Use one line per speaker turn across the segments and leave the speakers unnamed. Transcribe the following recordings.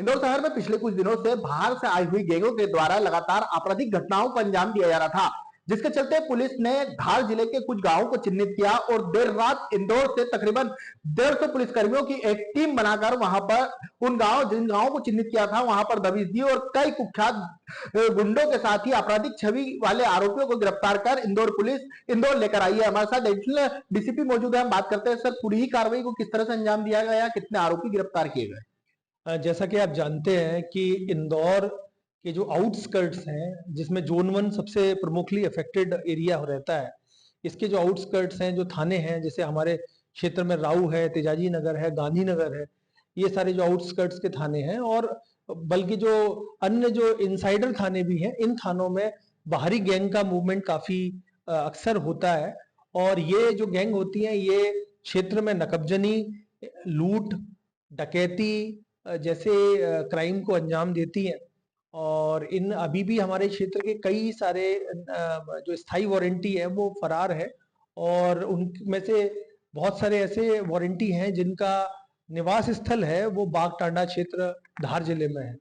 इंदौर शहर में पिछले कुछ दिनों से बाहर से आई हुई गैंगों के द्वारा लगातार आपराधिक घटनाओं को अंजाम दिया जा रहा था, जिसके चलते पुलिस ने धार जिले के कुछ गांवों को चिन्हित किया और देर रात इंदौर से तकरीबन 150 पुलिसकर्मियों की एक टीम बनाकर वहां पर उन जिन गांवों को चिन्हित किया था वहां पर दबिश दी और कई कुख्यात गुंडों के साथ ही आपराधिक छवि वाले आरोपियों को गिरफ्तार कर इंदौर पुलिस इंदौर लेकर आई है। हमारे साथ एडिशनल डीसीपी मौजूद है, हम बात करते हैं। सर, पूरी ही कार्रवाई को किस तरह से अंजाम दिया गया, कितने आरोपी गिरफ्तार किए गए?
जैसा कि आप जानते हैं कि इंदौर के जो आउटस्कर्ट्स हैं, जिसमें जोन 1 सबसे प्रमुखली अफेक्टेड एरिया रहता है, इसके जो आउटस्कर्ट्स हैं, जो थाने हैं, जैसे हमारे क्षेत्र में राऊ है, तेजाजी नगर है, गांधीनगर है, ये सारे जो आउटस्कर्ट्स के थाने हैं, और बल्कि जो अन्य जो इनसाइडर थाने भी हैं, इन थानों में बाहरी गैंग का मूवमेंट काफी अक्सर होता है। और ये जो गैंग होती हैं, ये क्षेत्र में नकबजनी, लूट, डकैती जैसे क्राइम को अंजाम देती हैं। और इन अभी भी हमारे क्षेत्र के कई सारे जो स्थायी वारंटी है वो फरार है, और उनमें से बहुत सारे ऐसे वारंटी हैं जिनका निवास स्थल है वो बागटांडा क्षेत्र धार जिले में है।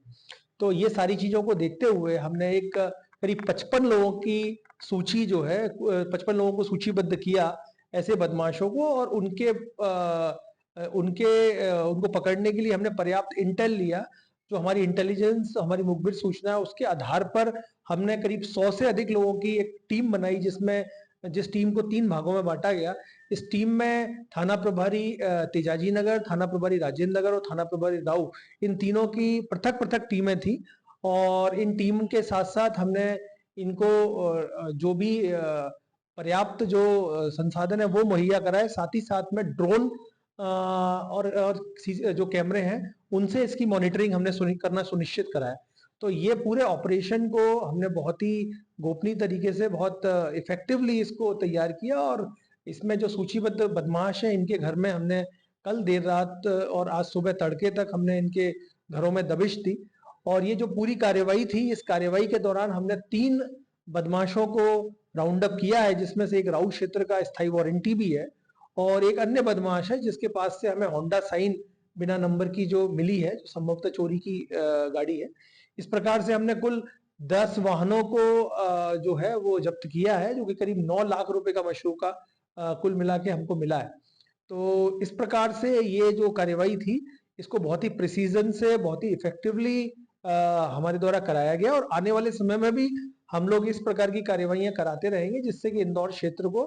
तो ये सारी चीजों को देखते हुए हमने एक करीब 55 लोगों की सूची जो है 55 लोगों को सूचीबद्ध किया ऐसे बदमाशों को, और उनको पकड़ने के लिए हमने पर्याप्त इंटेल लिया। जो हमारी इंटेलिजेंस, हमारी मुखबिर सूचना है, उसके आधार पर हमने करीब 100 से अधिक लोगों की एक टीम बनाई, जिस टीम को 3 भागों में बांटा गया। इस टीम में थाना प्रभारी तेजाजी नगर, थाना प्रभारी राजेंद्र नगर और थाना प्रभारी राऊ, इन तीनों की पृथक पृथक टीमें थी। और इन टीम के साथ साथ हमने इनको जो भी पर्याप्त जो संसाधन है वो मुहैया कराए, साथ ही साथ में ड्रोन और जो कैमरे हैं उनसे इसकी मॉनिटरिंग हमने करना सुनिश्चित कराया। तो ये पूरे ऑपरेशन को हमने बहुत ही गोपनीय तरीके से, बहुत इफेक्टिवली इसको तैयार किया। और इसमें जो सूचीबद्ध बदमाश हैं, इनके घर में हमने कल देर रात और आज सुबह तड़के तक हमने इनके घरों में दबिश दी। और ये जो पूरी कार्यवाही थी, इस कार्यवाही के दौरान हमने 3 बदमाशों को राउंड अप किया है, जिसमें से एक राऊ क्षेत्र का स्थायी वारंटी भी है, और एक अन्य बदमाश है जिसके पास से हमें होंडा साइन बिना नंबर की जो मिली है, जो संभवतः चोरी की गाड़ी है। इस प्रकार से हमने कुल 10 वाहनों को जो है वो जब्त किया है, जो कि करीब 9 लाख रुपए का मशरूका कुल मिला के हमको मिला है। तो इस प्रकार से ये जो कार्यवाही थी, इसको बहुत ही प्रिसीजन से, बहुत ही इफेक्टिवली हमारे द्वारा कराया गया, और आने वाले समय में भी हम लोग इस प्रकार की कार्यवाहियां कराते रहेंगे, जिससे कि इंदौर क्षेत्र को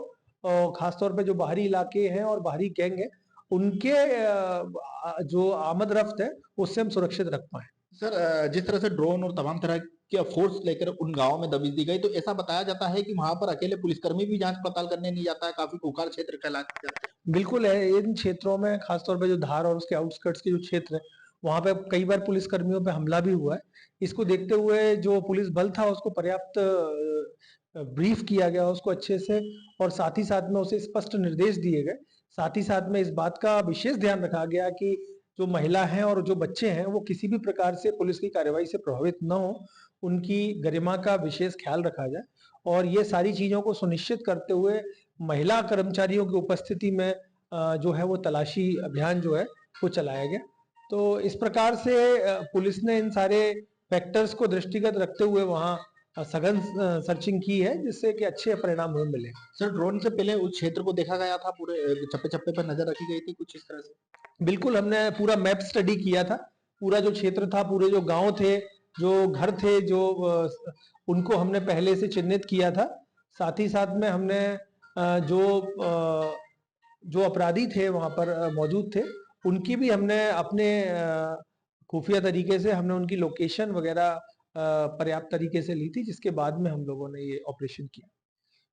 खासतौर पे जो बाहरी इलाके हैं और बाहरी गैंग है, उनके जो आमद रफ्त है उससे हम सुरक्षित रख पाए।
सर, जिस तरह से ड्रोन और तमाम तरह के फोर्स लेकर उन गांवों में दबिश दी गई, तो ऐसा बताया जाता है कि वहां पर अकेले पुलिसकर्मी भी जांच पड़ताल करने नहीं जाता है, काफी खुखार क्षेत्र कहलाता है।
बिल्कुल है, इन क्षेत्रों में खासतौर पे जो धार और उसके आउटस्कर्ट्स के जो क्षेत्र है, वहां पे कई बार पुलिसकर्मियों पे हमला भी हुआ है। इसको देखते हुए जो पुलिस बल था उसको पर्याप्त ब्रीफ किया गया उसको अच्छे से, और साथ ही साथ में उसे स्पष्ट निर्देश दिए गए। साथ ही साथ में इस बात का विशेष ध्यान रखा गया कि जो महिला हैं और जो बच्चे हैं वो किसी भी प्रकार से पुलिस की कार्यवाही से प्रभावित न हो, उनकी गरिमा का विशेष ख्याल रखा जाए। और ये सारी चीजों को सुनिश्चित करते हुए महिला कर्मचारियों की उपस्थिति में जो है वो तलाशी अभियान जो है वो चलाया गया। तो इस प्रकार से पुलिस ने इन सारे फैक्टर्स को दृष्टिगत रखते हुए वहाँ सघन सर्चिंग की है, जिससे कि अच्छे परिणाम हमें मिले।
सर, ड्रोन से पहले उस क्षेत्र को देखा गया था, पूरे चप्पे चप्पे पर नजर रखी गई थी कुछ इस तरह से?
बिल्कुल, हमने पूरा मैप स्टडी किया था। पूरा जो क्षेत्र था, पूरे जो गांव थे, जो घर थे, जो उनको हमने पहले से चिन्हित किया था। साथ ही साथ में हमने जो अपराधी थे वहां पर मौजूद थे, उनकी भी हमने अपने खुफिया तरीके से हमने उनकी लोकेशन वगैरह पर्याप्त तरीके से ली थी, जिसके बाद में हम लोगों ने ये ऑपरेशन किया।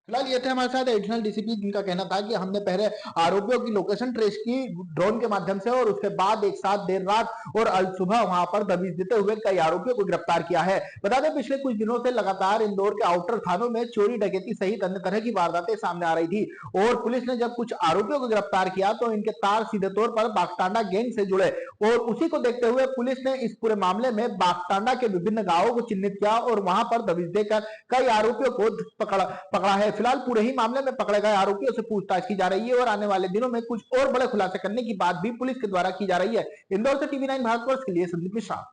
फिलहाल ये थे हमारे साथ एडिशनल डीसीपी, जिनका कहना था कि हमने पहले आरोपियों की लोकेशन ट्रेस की ड्रोन के माध्यम से, और उसके बाद एक साथ देर रात और अल सुबह वहां पर दबिश देते हुए कई आरोपियों को गिरफ्तार किया है। बता दें, पिछले कुछ दिनों से लगातार इंदौर के आउटर थानों में चोरी, डकैती सहित अन्य तरह की वारदातें सामने आ रही थी, और पुलिस ने जब कुछ आरोपियों को गिरफ्तार किया तो इनके तार सीधे तौर पर बागटांडा गैंग से जुड़े, और उसी को देखते हुए पुलिस ने इस पूरे मामले में बागटांडा के विभिन्न गांवों को चिन्हित किया और वहां पर दबिश देकर कई आरोपियों को पकड़ा है। फिलहाल पूरे ही मामले में पकड़े गए आरोपियों से पूछताछ की जा रही है, और आने वाले दिनों में कुछ और बड़े खुलासे करने की बात भी पुलिस के द्वारा की जा रही है। इंदौर से टीवी 9 भारतवर्ष के लिए संदीप मिश्रा।